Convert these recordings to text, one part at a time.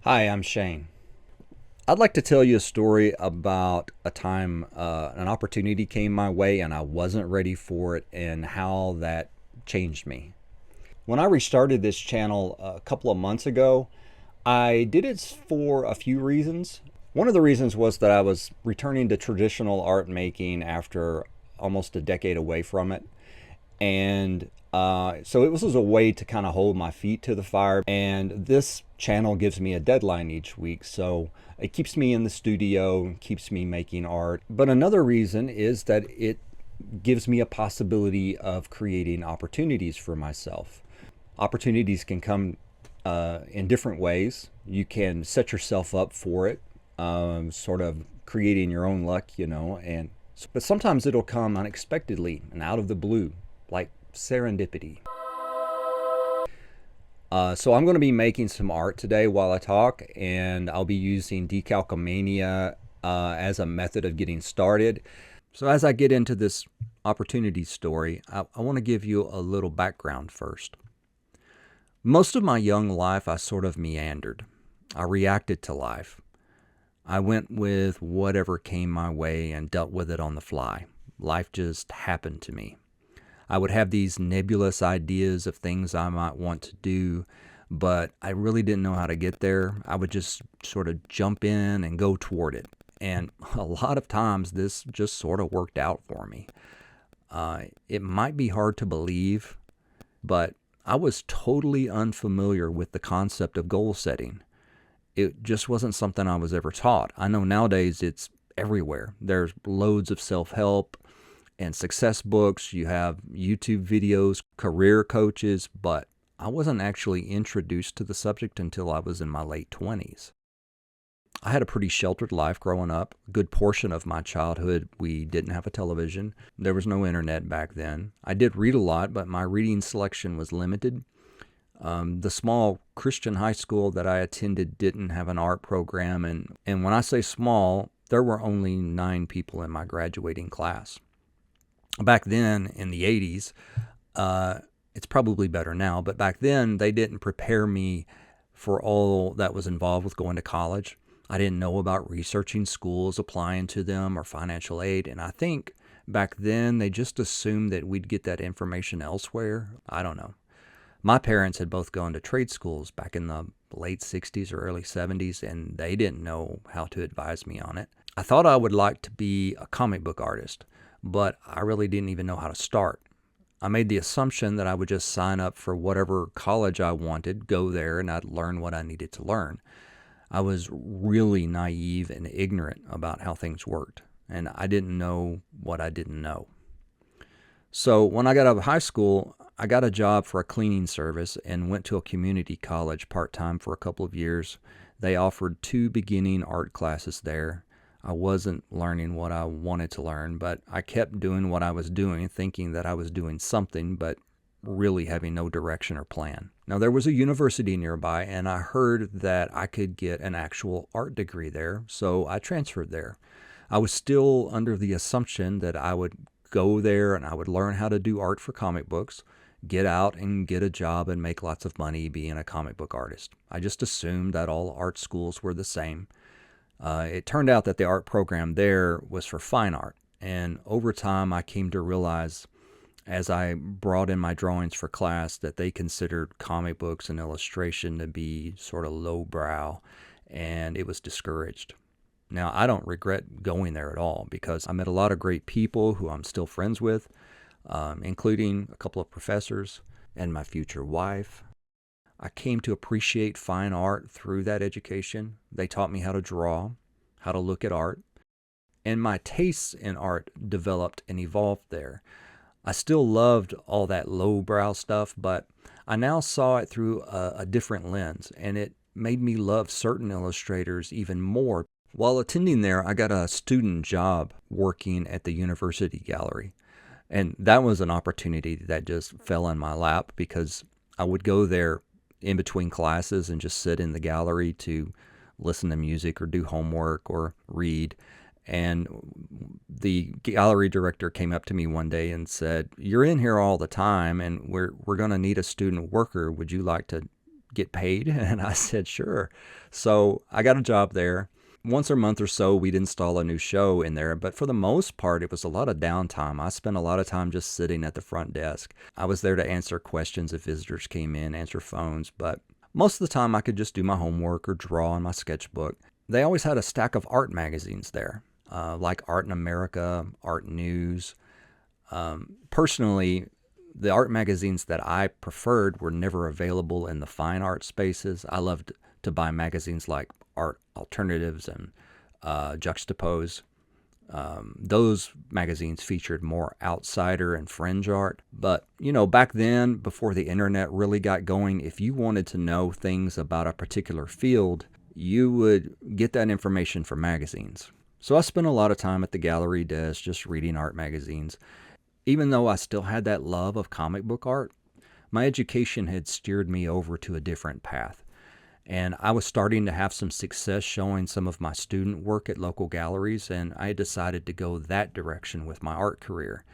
Hi, I'm Shane. I'd like to tell you a story about a time an opportunity came my way and I wasn't ready for it and how that changed me. When I restarted this channel a couple of months ago, I did it for a few reasons. One of the reasons was that I was returning to traditional art making after almost a decade away from it. And so it was a way to kind of hold my feet to the fire. And this channel gives me a deadline each week. So it keeps me in the studio, keeps me making art. But another reason is that it gives me a possibility of creating opportunities for myself. Opportunities can come in different ways. You can set yourself up for it, sort of creating your own luck, and but sometimes it'll come unexpectedly and out of the blue, like serendipity. So I'm going to be making some art today while I talk, and I'll be using Decalcomania as a method of getting started. So as I get into this opportunity story, I want to give you a little background first. Most of my young life, I sort of meandered. I reacted to life. I went with whatever came my way and dealt with it on the fly. Life just happened to me. I would have these nebulous ideas of things I might want to do, but I really didn't know how to get there. I would just sort of jump in and go toward it. And a lot of times this just sort of worked out for me. It might be hard to believe, but I was totally unfamiliar with the concept of goal setting. It just wasn't something I was ever taught. I know nowadays it's everywhere. There's loads of self-help and success books. You have YouTube videos, career coaches, but I wasn't actually introduced to the subject until I was in my late 20s. I had a pretty sheltered life growing up. A good portion of my childhood, we didn't have a television. There was no internet back then. I did read a lot, but my reading selection was limited. The small Christian high school that I attended didn't have an art program, and when I say small, there were only 9 people in my graduating class. Back then, in the 80s, it's probably better now, but back then they didn't prepare me for all that was involved with going to college. I didn't know about researching schools, applying to them, or financial aid, and I think back then they just assumed that we'd get that information elsewhere. I don't know. My parents had both gone to trade schools back in the late 60s or early 70s, and they didn't know how to advise me on it. I thought I would like to be a comic book artist, but I really didn't even know how to start. I made the assumption that I would just sign up for whatever college I wanted, go there, and I'd learn what I needed to learn. I was really naive and ignorant about how things worked, and I didn't know what I didn't know. So when I got out of high school, I got a job for a cleaning service and went to a community college part-time for a couple of years. They offered 2 beginning art classes there. I wasn't learning what I wanted to learn, but I kept doing what I was doing, thinking that I was doing something, but really having no direction or plan. Now, there was a university nearby, and I heard that I could get an actual art degree there, so I transferred there. I was still under the assumption that I would go there and I would learn how to do art for comic books, get out and get a job and make lots of money being a comic book artist. I just assumed that all art schools were the same. It turned out that the art program there was for fine art, and over time I came to realize as I brought in my drawings for class that they considered comic books and illustration to be sort of lowbrow, and it was discouraged. Now, I don't regret going there at all because I met a lot of great people who I'm still friends with, including a couple of professors and my future wife. I came to appreciate fine art through that education. They taught me how to draw, how to look at art, and my tastes in art developed and evolved there. I still loved all that lowbrow stuff, but I now saw it through a different lens, and it made me love certain illustrators even more. While attending there, I got a student job working at the university gallery, and that was an opportunity that just fell in my lap because I would go there in between classes and just sit in the gallery to listen to music or do homework or read. And the gallery director came up to me one day and said, "You're in here all the time, and we're going to need a student worker. Would you like to get paid? And I said, sure. So I got a job there. Once a month or so, we'd install a new show in there, but for the most part, it was a lot of downtime. I spent a lot of time just sitting at the front desk. I was there to answer questions if visitors came in, answer phones, but most of the time I could just do my homework or draw in my sketchbook. They always had a stack of art magazines there, like Art in America, Art News. Personally, the art magazines that I preferred were never available in the fine art spaces. I loved to buy magazines like Art Alternatives and Juxtapose. Those magazines featured more outsider and fringe art. But, back then, before the internet really got going, if you wanted to know things about a particular field, you would get that information from magazines. So I spent a lot of time at the gallery desk just reading art magazines. Even though I still had that love of comic book art, my education had steered me over to a different path. And I was starting to have some success showing some of my student work at local galleries, and I decided to go that direction with my art career.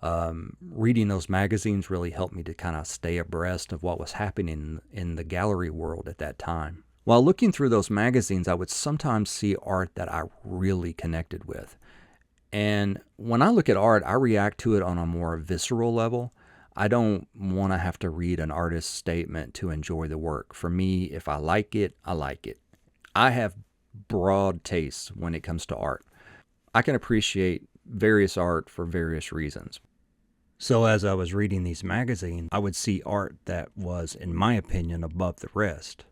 Reading those magazines really helped me to kind of stay abreast of what was happening in the gallery world at that time. While looking through those magazines, I would sometimes see art that I really connected with. And when I look at art, I react to it on a more visceral level. I don't want to have to read an artist's statement to enjoy the work. For me, if I like it, I like it. I have broad tastes when it comes to art. I can appreciate various art for various reasons. So as I was reading these magazines, I would see art that was, in my opinion, above the rest.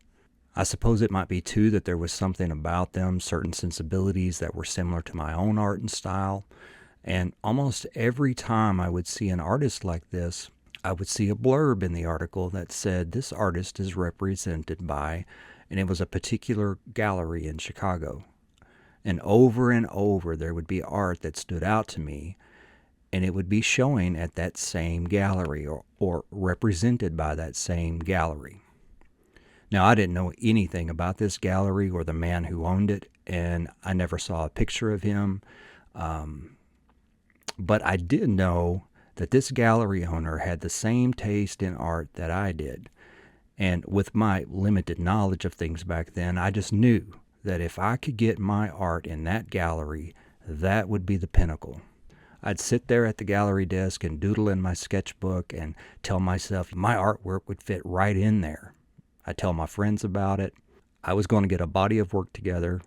I suppose it might be too that there was something about them, certain sensibilities that were similar to my own art and style. And almost every time I would see an artist like this, I would see a blurb in the article that said this artist is represented by, and it was a particular gallery in Chicago. And over there would be art that stood out to me, and it would be showing at that same gallery or represented by that same gallery. Now, I didn't know anything about this gallery or the man who owned it, and I never saw a picture of him. But I did know that this gallery owner had the same taste in art that I did. And with my limited knowledge of things back then, I just knew that if I could get my art in that gallery, that would be the pinnacle. I'd sit there at the gallery desk and doodle in my sketchbook and tell myself my artwork would fit right in there. I'd tell my friends about it. I was going to get a body of work together,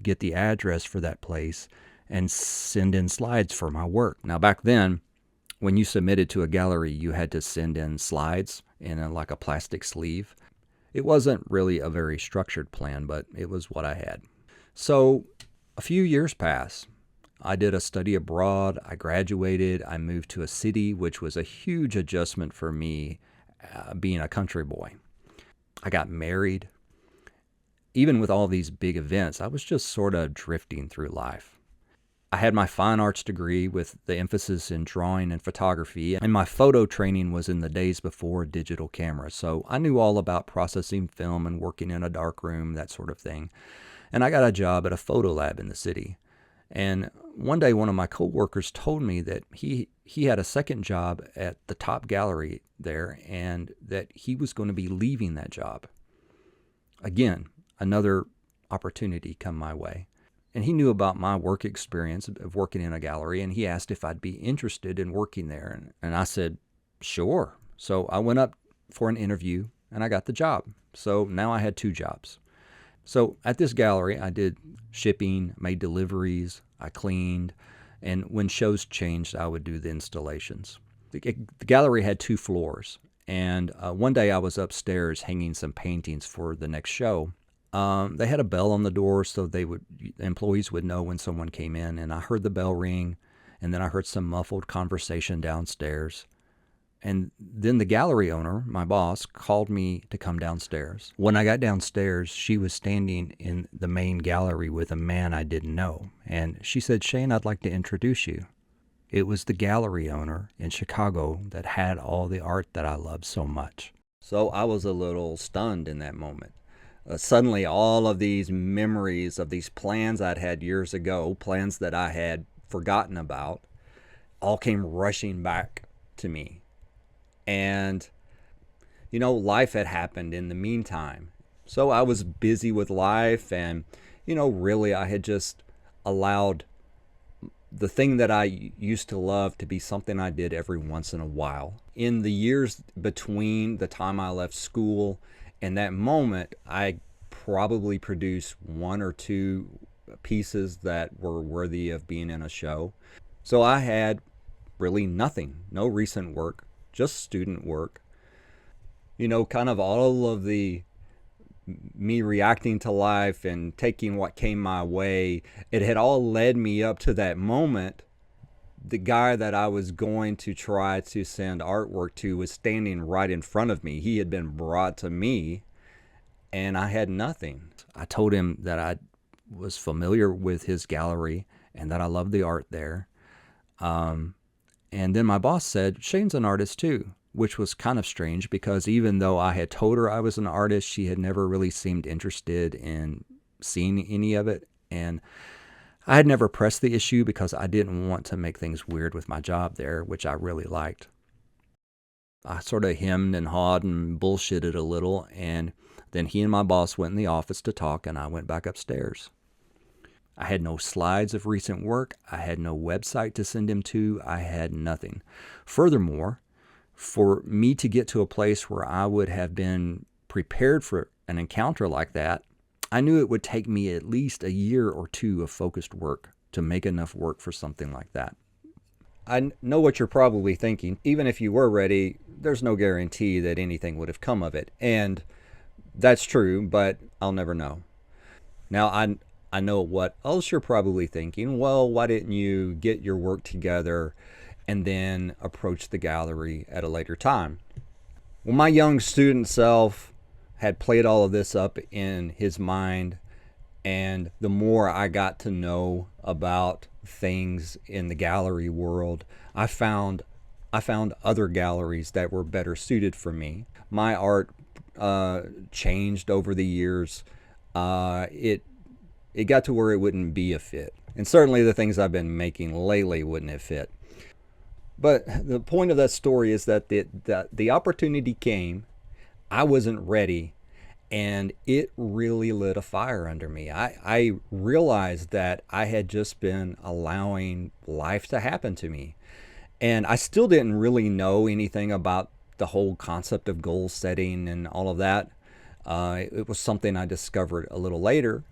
get the address for that place, and send in slides for my work. Now, back then, when you submitted to a gallery, you had to send in slides in like a plastic sleeve. It wasn't really a very structured plan, but it was what I had. So a few years passed. I did a study abroad. I graduated. I moved to a city, which was a huge adjustment for me, being a country boy. I got married. Even with all these big events, I was just sort of drifting through life. I had my fine arts degree with the emphasis in drawing and photography, and my photo training was in the days before digital cameras, so I knew all about processing film and working in a darkroom, that sort of thing. And I got a job at a photo lab in the city. And one day one of my coworkers told me that he had a second job at the top gallery there and that he was going to be leaving that job. Again, another opportunity come my way. And he knew about my work experience of working in a gallery, and he asked if I'd be interested in working there. And I said, sure. So I went up for an interview, and I got the job. So now I had two jobs. So at this gallery, I did shipping, made deliveries, I cleaned, and when shows changed, I would do the installations. The gallery had 2 floors, and one day I was upstairs hanging some paintings for the next show. They had a bell on the door so employees would know when someone came in, and I heard the bell ring, and then I heard some muffled conversation downstairs. And then the gallery owner, my boss, called me to come downstairs. When I got downstairs, she was standing in the main gallery with a man I didn't know. And she said, "Shane, I'd like to introduce you." It was the gallery owner in Chicago that had all the art that I loved so much. So I was a little stunned in that moment. Suddenly, all of these memories of these plans I'd had years ago, plans that I had forgotten about, all came rushing back to me. And, life had happened in the meantime. So I was busy with life, and, really I had just allowed the thing that I used to love to be something I did every once in a while. In the years between the time I left school and that moment, I probably produced one or two pieces that were worthy of being in a show. So I had really nothing, no recent work, just student work. Kind of all of me reacting to life and taking what came my way, it had all led me up to that moment. The guy that I was going to try to send artwork to was standing right in front of me. He had been brought to me, and I had nothing. I told him that I was familiar with his gallery and that I loved the art there. And then my boss said, Shane's an artist too, which was kind of strange because even though I had told her I was an artist, she had never really seemed interested in seeing any of it. And I had never pressed the issue because I didn't want to make things weird with my job there, which I really liked. I sort of hemmed and hawed and bullshitted a little, and then he and my boss went in the office to talk, and I went back upstairs. I had no slides of recent work. I had no website to send him to. I had nothing. Furthermore, for me to get to a place where I would have been prepared for an encounter like that, I knew it would take me at least a year or two of focused work to make enough work for something like that. I know what you're probably thinking. Even if you were ready, there's no guarantee that anything would have come of it. And that's true, but I'll never know. Now, I know what else you're probably thinking. Well, why didn't you get your work together and then approach the gallery at a later time? Well, my young student self had played all of this up in his mind, and the more I got to know about things in the gallery world, I found other galleries that were better suited for me. My art changed over the years. It got to where it wouldn't be a fit. And certainly the things I've been making lately wouldn't have fit. But the point of that story is that the opportunity came, I wasn't ready, and it really lit a fire under me. I realized that I had just been allowing life to happen to me. And I still didn't really know anything about the whole concept of goal setting and all of that. It was something I discovered a little later.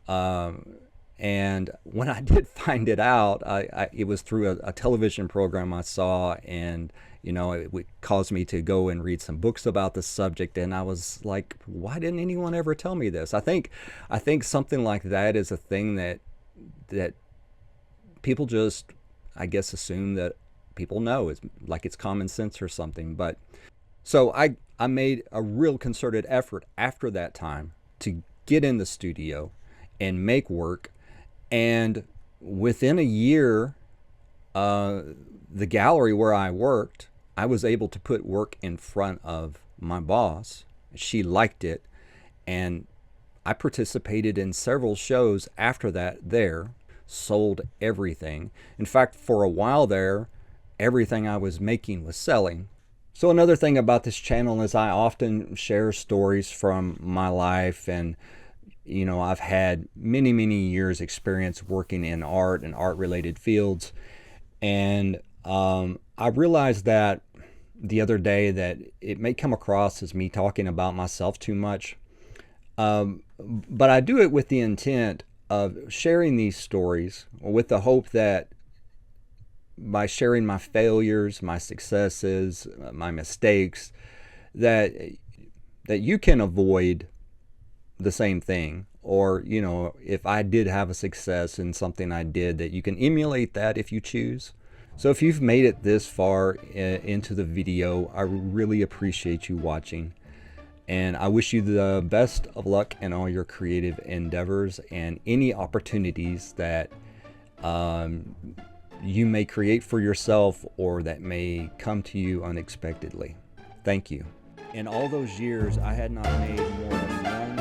And when I did find it out, it was through a television program I saw, and it caused me to go and read some books about the subject. And I was like, why didn't anyone ever tell me this? I think something like that is a thing that people just, I guess, assume that people know. It's like it's common sense or something. But so I made a real concerted effort after that time to get in the studio and make work. And within a year, the gallery where I worked, I was able to put work in front of my boss. She liked it, and I participated in several shows after that there, sold everything. In fact, for a while there, everything I was making was selling. So another thing about this channel is I often share stories from my life, and I've had many, many years experience working in art and art related fields. And I realized that the other day that it may come across as me talking about myself too much. But I do it with the intent of sharing these stories with the hope that by sharing my failures, my successes, my mistakes, that you can avoid the same thing. Or, if I did have a success in something I did, that you can emulate that if you choose. So if you've made it this far into the video, I really appreciate you watching. And I wish you the best of luck in all your creative endeavors and any opportunities that you may create for yourself or that may come to you unexpectedly. Thank you. In all those years, I had not made more than one